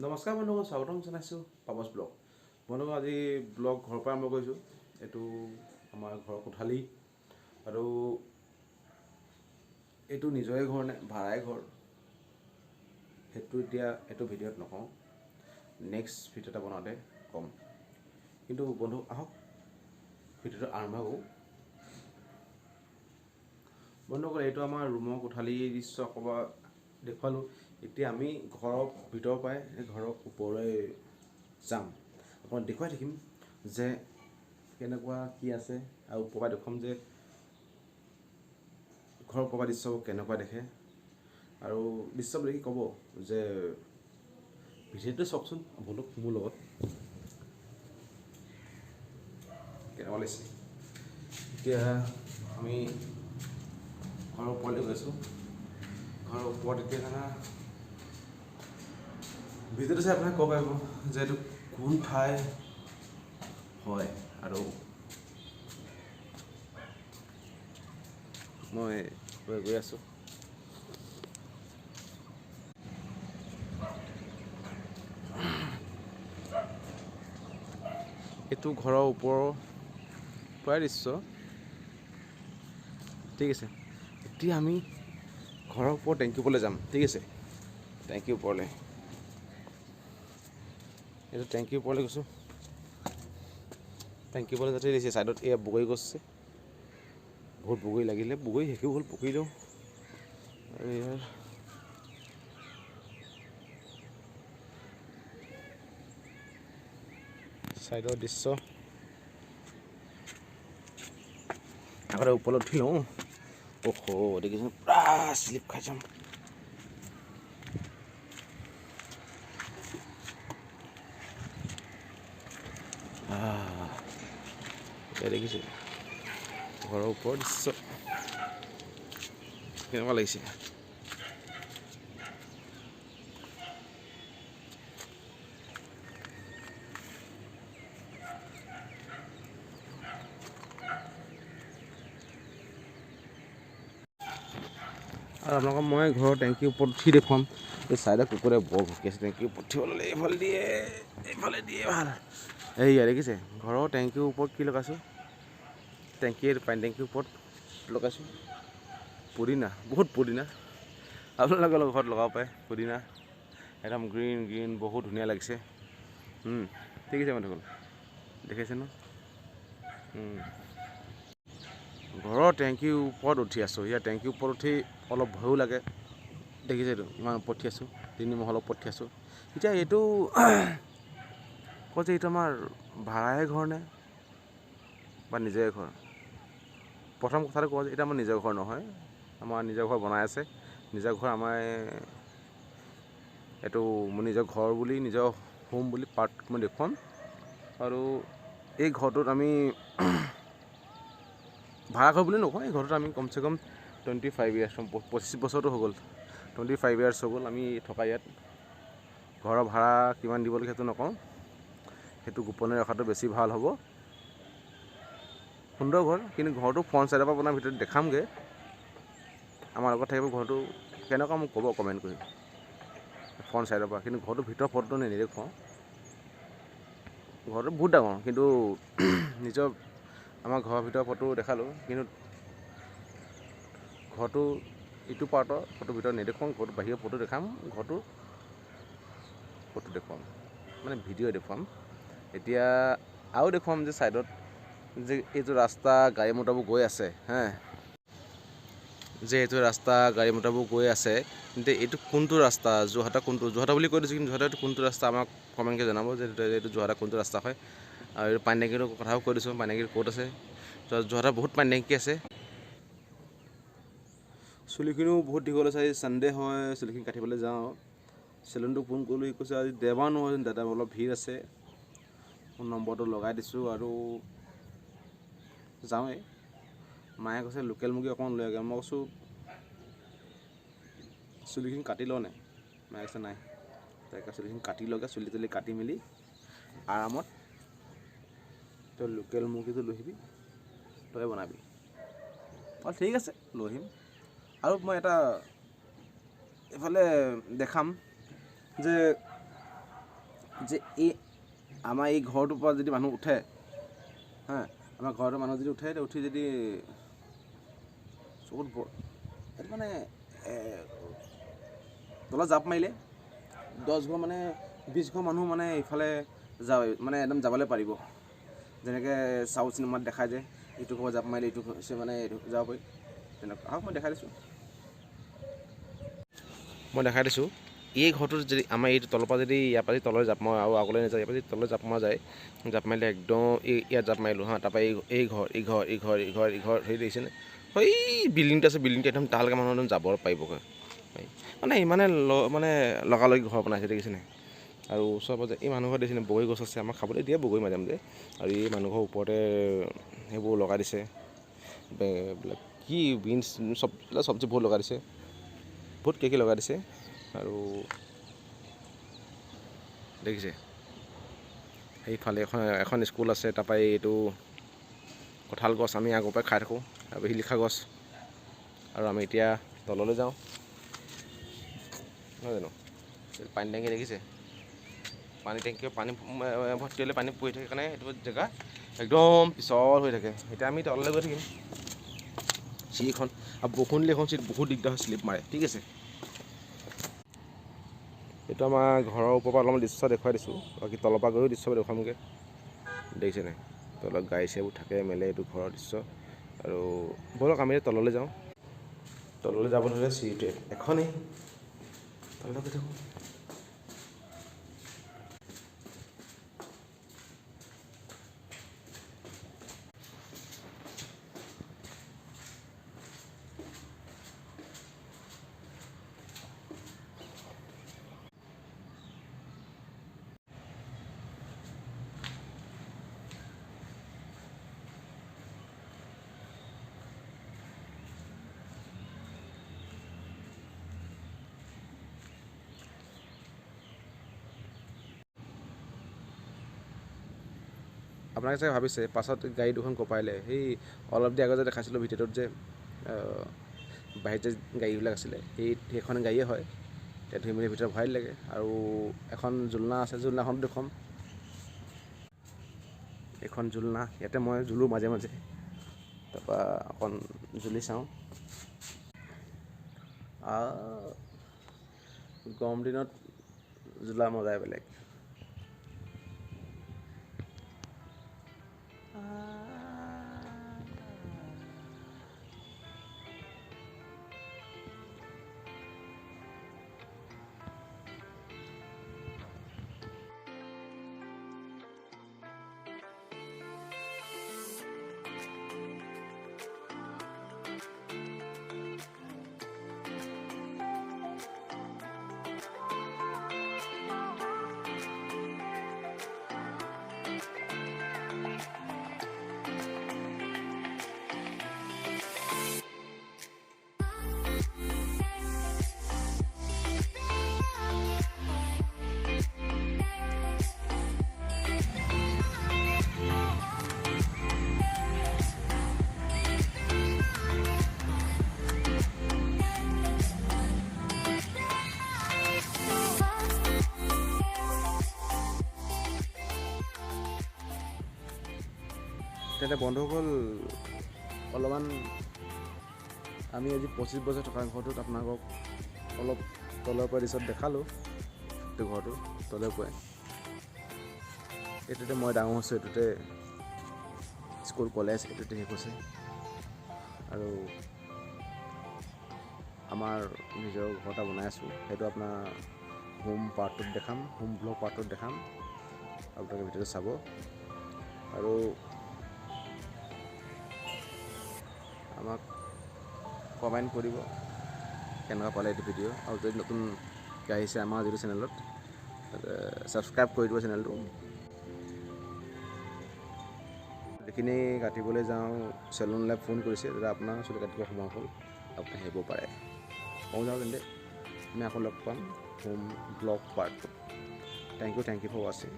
নমস্কাৰ বন্ধুসকল, স্বাগতম জনাইছোঁ পাবছ ব্লগ। বন্ধুসকল, আজি ব্লগ ঘৰৰ পৰা আৰম্ভ কৰিছোঁ। এইটো আমাৰ ঘৰৰ কোঠালি আৰু এইটো নিজৰে ঘৰ নে ভাড়াই ঘৰ সেইটো এতিয়া এইটো ভিডিঅ'ত নকওঁ, নেক্সট ভিডিঅ' এটা বনাওঁতে ক'ম। কিন্তু বন্ধু আহক ভিডিঅ'টো আৰম্ভ কৰোঁ। বন্ধুসকল, এইটো আমাৰ ৰুমৰ কোঠালি দৃশ্য ক'ৰবাত দেখুৱালোঁ। এতিয়া আমি ঘৰৰ ভিতৰৰ পৰাই ঘৰৰ ওপৰলৈ যাম, অকণমান দেখুৱাই থাকিম যে কেনেকুৱা কি আছে, আৰু ওপৰৰ পৰা দেখুৱাম যে ঘৰৰ ওপৰৰ পৰা দৃশ্যবোৰ কেনেকুৱা দেখে, আৰু দৃশ্যবোৰ দেখি ক'ব যে ভিডিঅ'টো চাওকচোন বলক মোৰ লগত কেনেকুৱা লাগিছে। এতিয়া আমি ঘৰৰ ওপৰলৈ গৈছোঁ। ঘৰৰ ওপৰত এতিয়া ভিডিঅ'টো চাই আপোনাক ক'ব পাৰিব যে এইটো কোন ঠাই হয়। আৰু মই গৈ আছোঁ। এইটো ঘৰৰ ওপৰৰ প্ৰায় দৃশ্য, ঠিক আছে। এতিয়া আমি ঘৰৰ ওপৰত টেংকীৰ ওপৰলৈ যাম, ঠিক আছে। টেংকীৰ ওপৰলৈ, এইটো টেংকীৰ ওপৰলৈ গৈছোঁ। টেংকীৰ ওপৰলৈ যাতে দিছে ছাইডত এয়া বগৰী গছ আছে, বহুত বগৰী লাগিলে, বগৰী শেষো হ'ল, পকি দিওঁ। আৰু ইয়াৰ ছাইডৰ দৃশ্য আগতে ওপৰত উঠি লওঁ। দেখিছোঁ পুৰা শ্লিপ খাই যাম। দেখিছোঁ ঘৰৰ ওপৰৰ দৃশ্য কেনেকুৱা লাগিছে। আৰু আপোনালোকক মই ঘৰৰ টেংকীৰ ওপৰত উঠি দেখুৱাম। এই ছাইডত কুকুৰে বৰ ভুকি আছে। টেংকীৰ ওপৰত উঠিব ল'লে এইফালে দিয়ে ভাল। এইয়া দেখিছে ঘৰৰ টেংকীৰ ওপৰত কি লগাইছোঁ, পানী টেংকীৰ ওপৰত লগাইছোঁ পুদিনা, বহুত পুদিনা। আপোনালোকৰ ঘৰত লগাব পাৰে পুদিনা, একদম গ্ৰীণ বহুত ধুনীয়া লাগিছে। ঠিক আছে বন্ধুসকল, দেখিছে ন। ঘৰৰ টেংকীৰ ওপৰত উঠি আছোঁ। ইয়াৰ টেংকীৰ ওপৰত উঠি অলপ ভয়ো লাগে। দেখিছে এইটো ইমান ওপৰত উঠি আছোঁ, 3 মহলৰ ওপৰত উঠি আছোঁ। এতিয়া এইটো কওঁ যে এইটো আমাৰ ভাড়াই ঘৰ নে বা নিজৰে ঘৰ। প্ৰথম কথাটো কওঁ যে এইটো আমাৰ নিজৰ ঘৰ নহয়, আমাৰ নিজৰ ঘৰ বনাই আছে। নিজৰ ঘৰ আমাৰ এইটো মোৰ নিজৰ ঘৰ বুলি, নিজৰ হোম বুলি পাৰ্ট মই দেখুৱাম। আৰু এই ঘৰটোত আমি ভাড়া ঘৰ বুলি নকওঁ, এই ঘৰটোত আমি কমচে কম 25 ইয়াৰ্ছ, 25 বছৰটো হৈ গ'ল, 25 ইয়াৰ্ছ হৈ গ'ল আমি থকা ইয়াত। ঘৰৰ ভাড়া কিমান দিব লাগে সেইটো নকওঁ, সেইটো গোপনে ৰখাটো বেছি ভাল হ'ব। সুন্দৰ ঘৰ, কিন্তু ঘৰটো ফ্ৰণ্ট ছাইডৰ পৰা আপোনাৰ ভিতৰত দেখামগৈ। আমাৰ লগত থাকিব ঘৰটো কেনেকুৱা মোক ক'ব কমেণ্ট কৰি, ফ্ৰণ্ট ছাইডৰ পৰা। কিন্তু ঘৰটোৰ ভিতৰৰ ফটোটো নেদেখুৱাওঁ। ঘৰটো বহুত ডাঙৰ, কিন্তু নিজৰ আমাৰ ঘৰৰ ভিতৰৰ ফটো দেখালোঁ, কিন্তু ঘৰটো ইটো পাৰ্টৰ ফটো ভিতৰত নেদেখুৱাওঁ। ঘৰটো বাহিৰৰ ফটো দেখাম, ঘৰটো ফটো দেখুৱাম, মানে ভিডিঅ' দেখুৱাম। এতিয়া আৰু দেখুৱাম যে ছাইডত যে এইটো ৰাস্তা গাড়ী মটৰবোৰ গৈ আছে, যে এইটো ৰাস্তা গাড়ী মটৰবোৰ গৈ আছে। কিন্তু এইটো কোনটো ৰাস্তা, যোৰহাটৰ কোনটো, যোৰহাটৰ বুলি কৈ দিছোঁ, কিন্তু যোৰহাটৰ কোনটো ৰাস্তা আমাক কমেণ্টকৈ জনাব যে এইটো যোৰহাটৰ কোনটো ৰাস্তা হয়। আৰু এইটো পানী টেংকীৰ কথাও কৈ দিছোঁ, পানী টেংকী ক'ত আছে। যোৰহাটত বহুত পানী টেংকী আছে। চুলিখিনিও বহুত দীঘল আছে, আজি ছানডে হয়, চুলিখিনি কাটিবলৈ যাওঁ। চেলুনটো ফোন কৰিলোঁ, সি কৈছে আজি দেওবাৰ নহয় দাদা, অলপ ভিৰ আছে। ফোন নম্বৰটো লগাই দিছোঁ আৰু যাওঁৱেই। মায়ে কৈছে লোকেল মুৰ্গী অকণমান লৈ আগে। মই কৈছোঁ চুলিখিনি কাটি লওঁ নাই, মায়ে কৈছে নাই, তাকে চুলিখিনি কাটি লগে। চুলি তুলি কাটি মেলি আৰামত তই লোকেল মুৰ্গীটো লৈ আহিবি, তই বনাবি। ঠিক আছে লৈ আহিম। আৰু মই এটা এইফালে দেখাম যে যে এই আমাৰ এই ঘৰটোৰ পৰা যদি মানুহ উঠে হা, আমাৰ ঘৰটোৰ মানুহ যদি উঠে উঠি যদি চকুত মানে তলত জাপ মাৰিলে 10 ঘৰ মানে 20 ঘৰ মানুহ মানে ইফালে মানে একদম যাবলৈ পাৰিব। যেনেকৈ চাউথ চিনেমাত দেখাই যে এইটো ঘৰ জাপ মাৰিলে এইটো মানে যাব পাৰি তেনেকুৱা। আহক মই দেখাই দিছোঁ। এই ঘৰটোত যদি আমাৰ এইটো তলৰ পৰা যদি ইয়াৰ পৰা যদি তললৈ জাপ মাৰোঁ আৰু আগলৈ নাযায়, ইয়াৰ পৰা যদি তললৈ জাপ মৰা যায়, জাপ মাৰিলে একদম ইয়াত জাপ মাৰিলোঁ হা, তাৰপৰা এই ঘৰ হেৰি দেখিছেনে, এই বিল্ডিংটো আছে, বিল্ডিংটো একদম তালৈকে মানুহ একদম যাব পাৰিবগৈ। মানে ইমানে মানে লগালগি ঘৰ বনাইছে দেখিছেনে। আৰু ওচৰে পাজৰে এই মানুহ ঘৰ দেখিছেনে, বগৰী গছ আছে, আমাক খাবলৈ দিয়ে বগৰী মাজে মাজে। আৰু এই মানুহ ঘৰৰ ওপৰতে সেইবোৰ লগাই দিছে, এইবিলাক কি বিনছ চব্জি বহুত লগাই দিছে, বহুত কি লগাই দিছে। আৰু দেখিছে সেইফালে এখন স্কুল আছে, তাৰপৰা এইটো কঁঠাল গছ আমি আগৰ পৰাই খাই থাকোঁ, তাৰপৰা শিলিখা গছ। আৰু আমি এতিয়া তললৈ যাওঁ, নহয় জানো। পানী টেংকি দেখিছে, পানী টেংকি পানী ভৰ্তি হ'লে পানী পৰি থাকে কাৰণে সেইটো জেগা একদম পিছল হৈ থাকে। এতিয়া আমি তললৈ গৈ থাকিম, চিৰিখন আৰু বৰষুণ দিলে এখন চিৰিত বহুত দিগদাৰ হয়, শ্লিপ মাৰে। ঠিক আছে, এইটো আমাৰ ঘৰৰ ওপৰৰ পৰা অলপমান দৃশ্য দেখুৱাই দিছোঁ, বাকী তলৰ পৰা গৈও দৃশ্য দেখুৱামগৈ। দেখিছে নাই, তলত গাড়ী চাৰিবোৰ থাকে মেলে, এইটো ঘৰৰ দৃশ্য। আৰু ব'লক আমি তললৈ যাওঁ। তললৈ যাবলৈ হ'লে চিৰিটোৱে এখনেই, তললৈ গৈ থাকোঁ। আপোনালোকে চাগে ভাবিছে পাছত গাড়ী দুখন কপাইলে, সেই অলপ দেৰি আগত যে দেখাইছিলোঁ ভিডিঅ'টোত যে বাহিৰত যে গাড়ীবিলাক আছিলে, সেইখন গাড়ীয়ে হয়। এতিয়া ধুই মেলি ভিতৰত ভৰাই দিলেগৈ। আৰু এখন জুলনা আছে, জুলনাখন দেখুৱাম। এইখন জুলনা, ইয়াতে মই জুলোঁ মাজে মাজে, তাৰপৰা অকণ জুলি চাওঁ। গৰম দিনত জুলা মজাই বেলেগ। তেন্তে বন্ধুসকল, অলপমান আমি আজি 25 বছৰ থকা ঘৰটোত আপোনালোকক অলপ তলৰ পৰা দৃশ্যত দেখালোঁ। এইটো ঘৰটো তলৰ পৰাই, এইটোতে মই ডাঙৰ হৈছোঁ, এইটোতে স্কুল কলেজ এইটোতে শেষ হৈছে। আৰু আমাৰ নিজৰ ঘৰ এটা বনাই আছোঁ, সেইটো আপোনাৰ হোম পাৰ্টটোত দেখাম, হোম ব্লগ পাৰ্টটোত দেখাম। আপোনালোকে ভিডিঅ'টো চাব আৰু আমাক কমেণ্ট কৰিব কেনেকুৱা পালে এইটো ভিডিঅ'। আৰু যদি নতুনকৈ আহিছে আমাৰ যিটো চেনেলত, ছাবস্ক্ৰাইব কৰি দিব চেনেলটো। যিখিনি কাটিবলৈ যাওঁ, চেলুনলৈ ফোন কৰিছে, দাদা আপোনাৰ চুলি কাটিব সময় হ'ল, আপুনি আহিব পাৰে। কওঁ যাওঁ তেন্তে, আমি আকৌ লগ পাম হোম ব্লগ পাৰ্টটো। থেংক ইউ ফৰ ৱাচিং।